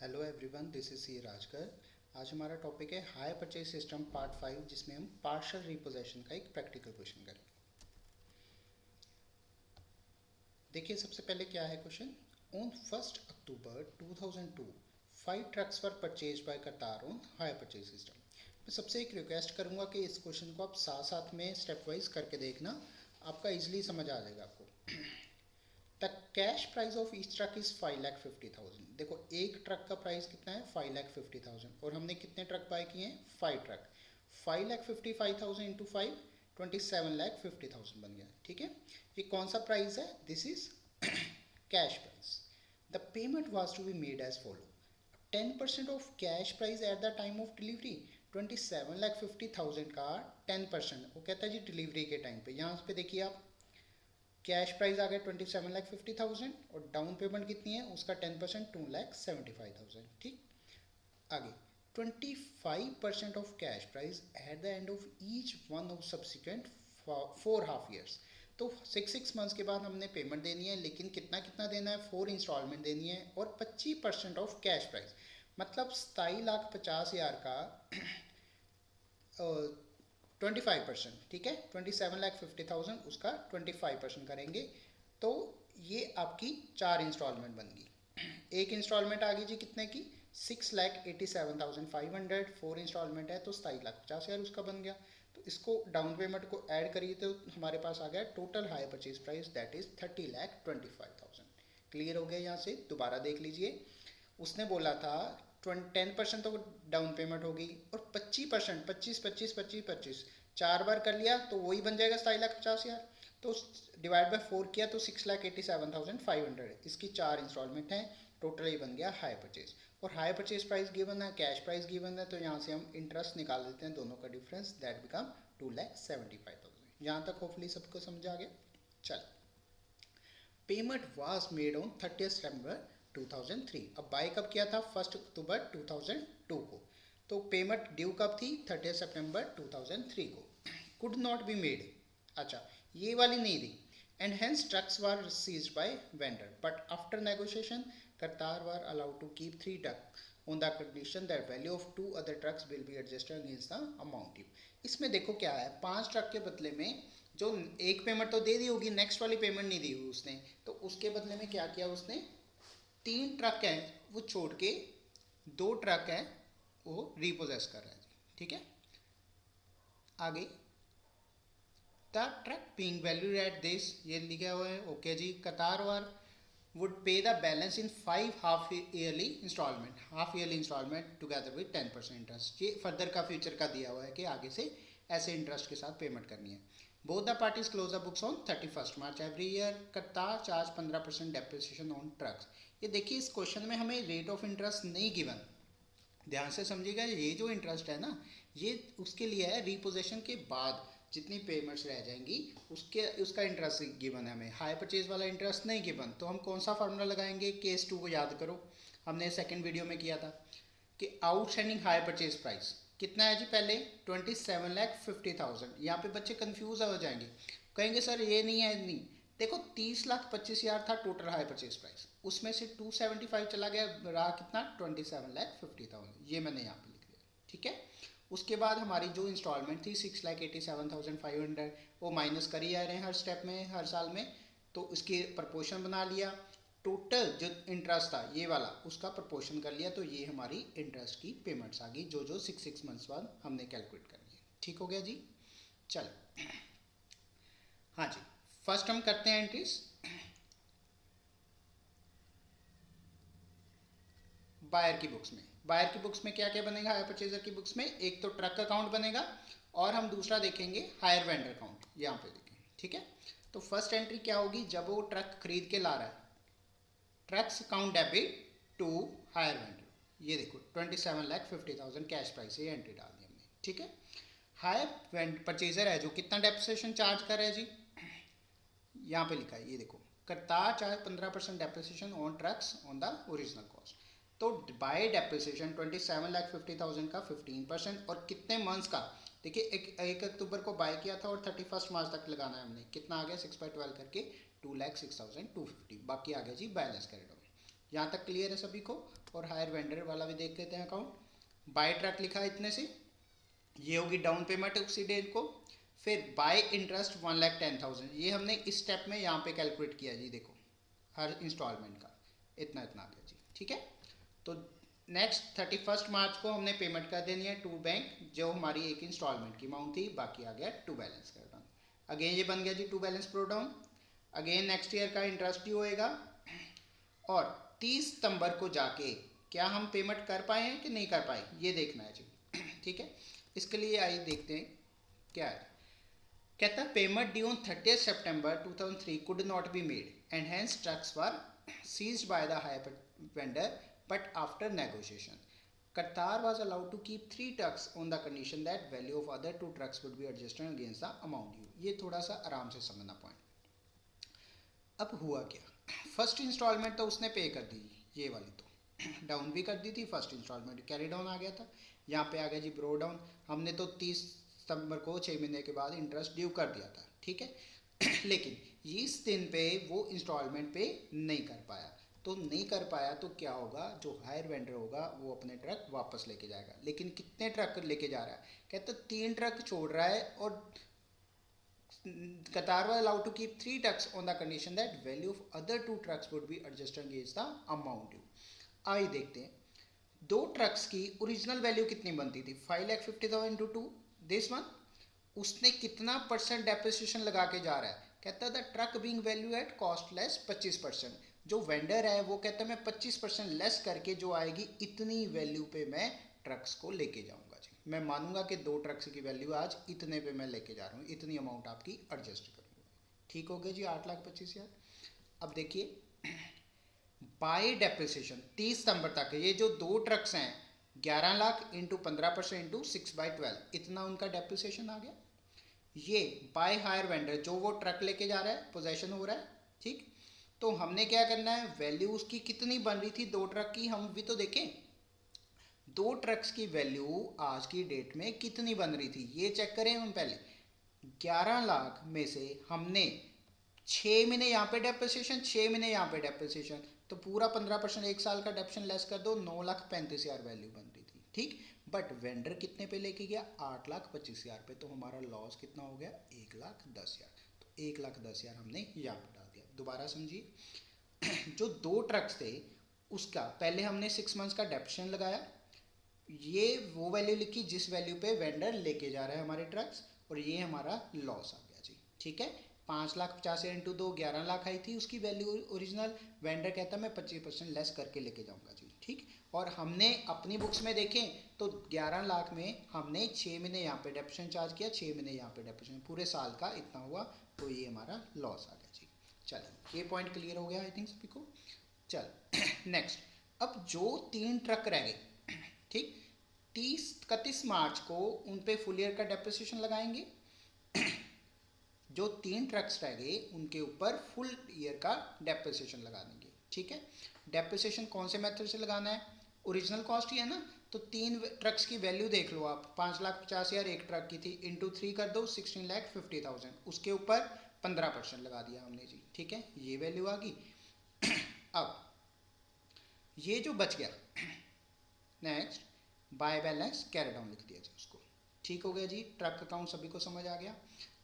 Hello everyone, this is C Rajkar. आज हमारा topic है हायर परचेज सिस्टम पार्ट 5, जिसमें हम पार्शियल रिपोजेशन का एक प्रैक्टिकल क्वेश्चन करेंगे। देखिए, सबसे पहले क्या है question. On 1 October 2002 5 trucks were purchase by कतार ऑन हायर परचेज सिस्टम। मैं सबसे एक रिक्वेस्ट करूंगा कि इस क्वेश्चन को आप साथ साथ में स्टेप वाइज करके देखना, आपका इजीली समझ आ जाएगा आपको। The cash price of each truck is 5,50,000। देखो, एक ट्रक का प्राइस कितना है 5,50,000 और हमने कितने ट्रक बाय किए हैं 5 ट्रक। 5,55,000 इंटू 5 27,50,000 बन गया। ठीक है, ये कौन सा प्राइस है, this is cash price. The payment was to be made as follow. 10% of cash price at the time of delivery. 27,50,000 का 10%, वो कहता है जी डिलीवरी के टाइम पे। यहाँ पे देखिए आप, कैश प्राइस आ गया 27,50,000 और डाउन पेमेंट कितनी है उसका 10% 2,75,000। ठीक, आगे 25% of cash price at the end of each one of subsequent 4 half years. तो 6 मंथ्स के बाद हमने पेमेंट देनी है, लेकिन कितना कितना देना है, 4 इंस्टॉलमेंट देनी है। और 25% ऑफ कैश प्राइस मतलब 27,50,000 का 25%। ठीक है, 27,50,000 उसका 25% करेंगे तो ये आपकी 4 इंस्टॉलमेंट बन गई। एक इंस्टॉलमेंट आ गई जी कितने की 6,87,500। 4 इंस्टॉलमेंट है तो 27,50,000 उसका बन गया। तो इसको डाउन पेमेंट को ऐड करिए तो हमारे पास आ गया total hire purchase price, that is 30,25,000। Clear हो गया। यहाँ से दोबारा देख लीजिए, उसने बोला था 10% तो डाउन पेमेंट होगी और 25%, 25 4 बार कर लिया तो वही बन जाएगा 27,50,000। तो डिवाइड बाय 4 किया तो 6,87,500। इसकी 4 इंस्टॉलमेंट हैं, टोटल ही बन गया हायर परचेज। और हायर परचेज प्राइस गिवन है, कैश प्राइस गिवन है, तो यहाँ से हम इंटरेस्ट निकाल लेते हैं दोनों का डिफरेंस, दैट बिकम 2,75,000। यहाँ तक होपफुली सबको समझ आ गया। चल, payment was made on 30 September 2003। अब बाय कब किया था 1 अक्टूबर 2002 को, तो पेमेंट ड्यू कब थी 30 सितंबर 2003 को। कुड नॉट बी मेड, अच्छा ये वाली नहीं दी। And hence trucks were seized by vendor but after negotiation Qatar were allowed to keep 3 trucks on the condition that value of 2 other trucks will be adjusted against the amount due। इसमें देखो क्या है, 5 truck के बदले में जो एक payment तो दे दी होगी, नेक्स्ट वाली पेमेंट नहीं दी हुई उसने, तो उसके बदले में क्या किया उसने, 3 ट्रक हैं वो छोड़ के 2 ट्रक हैं वो रिपोजेस कर रहा है। ठीक है, आगे the truck being valued at this, ये लिखा हुआ है ओके जी। कतार वार would pay the balance in 5 half yearly installment together with 10% interest. ये फर्दर का फ्यूचर का दिया हुआ है कि आगे से ऐसे इंटरेस्ट के साथ पेमेंट करनी है। Both the parties close the books on 31 March every year. कतार चार्ज 15% डेप्रिसिएशन ऑन ट्रक्स। ये देखिए, इस क्वेश्चन में हमें रेट ऑफ इंटरेस्ट नहीं गिवन, ध्यान से समझिएगा। ये जो इंटरेस्ट है ना, ये उसके लिए है रिपोजेशन के बाद जितनी पेमेंट्स रह जाएंगी उसका इंटरेस्ट गिवन है हमें, हाई परचेज वाला इंटरेस्ट नहीं गिवन। तो हम कौन सा फार्मूला लगाएंगे, केस 2 को याद करो, हमने सेकंड वीडियो में किया था कि आउटस्टैंडिंग हाई परचेज प्राइस कितना है जी, पहले 27,50,000। यहाँ पे बच्चे कंफ्यूज हो जाएंगे, कहेंगे सर ये नहीं है, नहीं देखो 30,25,000 था टोटल हाई परचेज प्राइस, उसमें से 275 चला गया, रहा कितना 27,50,000। ये मैंने यहाँ पे लिख दिया। ठीक है, उसके बाद हमारी जो इंस्टॉलमेंट थी 6,87,500, वो माइनस कर ही आ रहे हैं हर स्टेप में, हर साल में, तो इसकी प्रपोर्शन बना लिया। टोटल जो इंटरेस्ट था ये वाला, उसका प्रपोर्शन कर लिया, तो ये हमारी इंटरेस्ट की पेमेंट्स आ गई जो जो 6 मंथ्स बाद हमने कैलकुलेट करनी है। ठीक हो गया जी। चलो, हाँ जी, फर्स्ट हम करते हैं एंट्रीज बायर की बुक्स में। बायर की बुक्स में क्या क्या बनेगा, हायर परचेजर की बुक्स में एक तो ट्रक अकाउंट बनेगा और हम दूसरा देखेंगे हायर वेंडर अकाउंट, यहाँ पे देखेंगे। ठीक है, तो फर्स्ट एंट्री क्या होगी, जब वो ट्रक खरीद के ला रहा है, trucks account debit to hire vendor, ये देखो 27,50,000 कैश प्राइस से एंट्री डाल दी हमने। ठीक है, हायर परचेजर है जो कितना डेप्रिसिएशन चार्ज कर रहा है जी, यहाँ पे लिखा है, ये देखो Kartar charge 15% depreciation on trucks on the original cost. तो बाय डेप्रिसिएशन 27,50,000 का 15% और कितने मंथ्स का, देखिए 1 अक्टूबर को बाय किया था और 31 मार्च तक लगाना है हमने, कितना आ गया 6/12 करके 2,06,250, बाकी आ गया जी बैलेंस करेगा। यहाँ तक क्लियर है सभी को। और हायर वेंडर वाला भी देख लेते हैं अकाउंट। बाय ट्रक लिखा है इतने से, ये होगी डाउन पेमेंट उसी डेट को। फिर बाय इंटरेस्ट 1,10,000, ये हमने इस स्टेप में यहाँ पे कैलकुलेट किया जी, देखो हर इंस्टॉलमेंट का इतना इतना आ गया जी, ठीक है। तो नेक्स्ट 31 मार्च को हमने पेमेंट कर देनी है टू बैंक, जो हमारी एक इंस्टॉलमेंट की अमाउंट थी, बाकी आ गया to balance brought down. Again ये बन गया जी to balance brought down. Again next year का इंटरेस्ट ड्यू होएगा, और 30 सितंबर को जाके क्या हम पेमेंट कर पाए हैं कि नहीं कर पाए ये देखना है जी, ठीक है। इसके लिए आइए देखते हैं क्या है। कहता है payment due on 30 September 2003 could not be made and hence trucks were seized by the hire vendor but after negotiation Qatar was allowed to keep 3 trucks on the condition that value of other 2 trucks would be adjusted against the amount due। ये थोड़ा सा आराम से समझना point. अब हुआ क्या, first instalment तो उसने पे कर दी, ये वाली तो डाउन भी कर दी थी, फर्स्ट इंस्टॉलमेंट कैरी डाउन आ गया था, यहाँ पे आ गया जी ब्रो डाउन। हमने तो 30 सितंबर को 6 महीने के बाद इंटरेस्ट ड्यू कर दिया था, ठीक है। लेकिन इस दिन पे वो इंस्टॉलमेंट पे नहीं कर पाया, तो नहीं कर पाया तो क्या होगा, जो हायर वेंडर होगा वो अपने ट्रक वापस लेके जाएगा। लेकिन कितने ट्रक लेके जा रहा है, कहता 3 ट्रक छोड़ रहा है, और Qatar was allowed to keep 3 trucks on the condition that value of other 2 trucks would be adjusted against the amount due। आइए देखते हैं, 2 ट्रक्स की ओरिजिनल वैल्यू कितनी बनती थी, 5,50,000 इंटू 2 दिस वन। उसने कितना परसेंट डेप्रिसिएशन लगा के जा रहा है, कहता है the truck being value at cost less 25%। जो वेंडर है वो कहता है मैं 25% लेस करके जो आएगी इतनी वैल्यू पे मैं ट्रक्स को लेके जाऊंगा जी। मैं मानूंगा कि 2 ट्रक्स की वैल्यू आज इतने पे मैं लेके जा रहा हूँ, इतनी अमाउंट आपकी एडजस्ट करूंगा। ठीक हो गया जी, 8,25,000। अब देखिए बाय डेप्रिसिएशन 30 सितंबर तक ये जो 2 ट्रक्स हैं 11 लाख इंटू 15% इंटू 6/12, इतना उनका डेप्रिसिएशन आ गया। ये बाय हायर वेंडर जो वो ट्रक लेके जा रहा है, पोजेशन हो रहा है, ठीक। तो हमने क्या करना है, वैल्यू उसकी कितनी बन रही थी 2 ट्रक की, हम भी तो देखें 2 ट्रक्स की वैल्यू आज की डेट में कितनी बन रही थी ये चेक करें हम पहले। 11 लाख में से हमने 6 महीने यहाँ पे डेप्रिसिएशन, 6 महीने यहाँ पे डेप्रिसिएशन, तो पूरा 15% एक साल का डेप्शन लेस कर दो, 9,35,000 वैल्यू बन रही थी, ठीक। बट वेंडर कितने पे लेके गया, 8,25,000 पे, तो हमारा लॉस कितना हो गया, 1,10,000। तो 1,10,000 हमने यहाँ पे डाल दिया। दोबारा समझिए, जो 2 ट्रक्स थे उसका पहले हमने 6 मंथ्स का डेप्शन लगाया, ये वो वैल्यू लिखी जिस वैल्यू पे वेंडर लेके जा रहा है हमारे ट्रक्स, और ये हमारा लॉस आ गया जी, ठीक है। 5,50,000 इंटू 2 11 लाख आई थी उसकी वैल्यू ओरिजिनल, वेंडर कहता है मैं 25% लेस करके लेके जाऊंगा जी, ठीक। और हमने अपनी बुक्स में देखें तो 11 लाख में हमने 6 महीने यहाँ पे डेप्रिसिएशन चार्ज किया, 6 महीने यहाँ पे डेप्रिसिएशन, पूरे साल का इतना हुआ, तो ये हमारा लॉस आ गया जी। चलो ये पॉइंट क्लियर हो गया आई थिंक सभी को। चल नेक्स्ट, अब जो 3 ट्रक रह गए, ठीक, 31 मार्च को उन पे फुल ईयर का डेप्रिसिएशन लगाएंगे। जो 3 ट्रक्स रह गए उनके ऊपर फुल ईयर का डेप्रिसिएशन लगा देंगे, ठीक है। डेप्रिसिएशन कौन से मेथड से लगाना है, ओरिजिनल कॉस्ट ही है ना, तो 3 ट्रक्स की वैल्यू देख लो आप, 5,50,000 एक ट्रक की थी, इंटू 3 कर दो 16,50,000, उसके ऊपर 15% लगा दिया हमने जी, ठीक है, ये वैल्यू आ गई। अब ये जो बच गया, next by balance carry down लिख दिया जी उसको, ठीक हो गया जी। ट्रक अकाउंट सभी को समझ आ गया।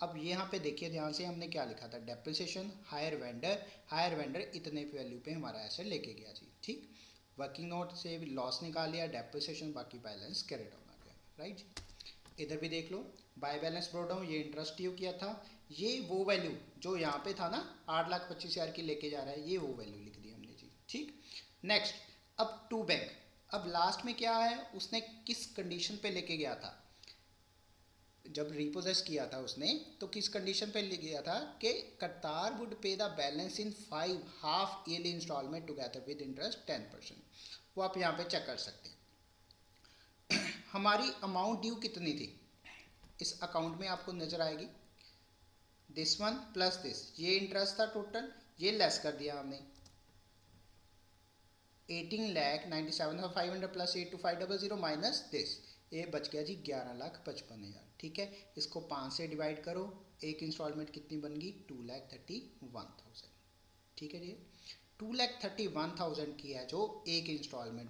अब यहाँ पे देखिए ध्यान से, हमने क्या लिखा था, डेप्रिसिएशन हायर वेंडर इतने वैल्यू पे हमारा एसेट लेके गया जी, ठीक। वर्किंग नोट से लॉस निकाल लिया, डेप्रिसिएशन, बाकी बैलेंस कैरी डाउन आ गया, राइट जी। इधर भी देख लो, बाय बैलेंस ब्रो डाउन, ये इंटरेस्ट ड्यू किया था, ये वो वैल्यू जो यहाँ पे था ना 8,25,000 की लेके जा रहा है, ये वो वैल्यू लिख दी हमने जी, ठीक। नेक्स्ट, अब टू बैंक, अब लास्ट में क्या है, उसने किस कंडीशन पे लेके गया था, जब रिपोजेस किया था उसने तो किस कंडीशन पे ले गया था कि Qatar would pay the balance in 5 half yearly instalment together with interest 10%। वो आप यहाँ पे चेक कर सकते हैं। हमारी अमाउंट ड्यू कितनी थी इस अकाउंट में आपको नजर आएगी, दिस वन प्लस दिस, ये इंटरेस्ट था टोटल, ये लेस कर दिया हमने 18,97,500 प्लस 8,2500 माइनस दिस, ये बच गया जी 11,55,000, ठीक है। इसको 5 से डिवाइड करो, एक इंस्टॉलमेंट कितनी बन गई 2,31,000, ठीक है जी। 2,31,000 की है जो एक इंस्टॉलमेंट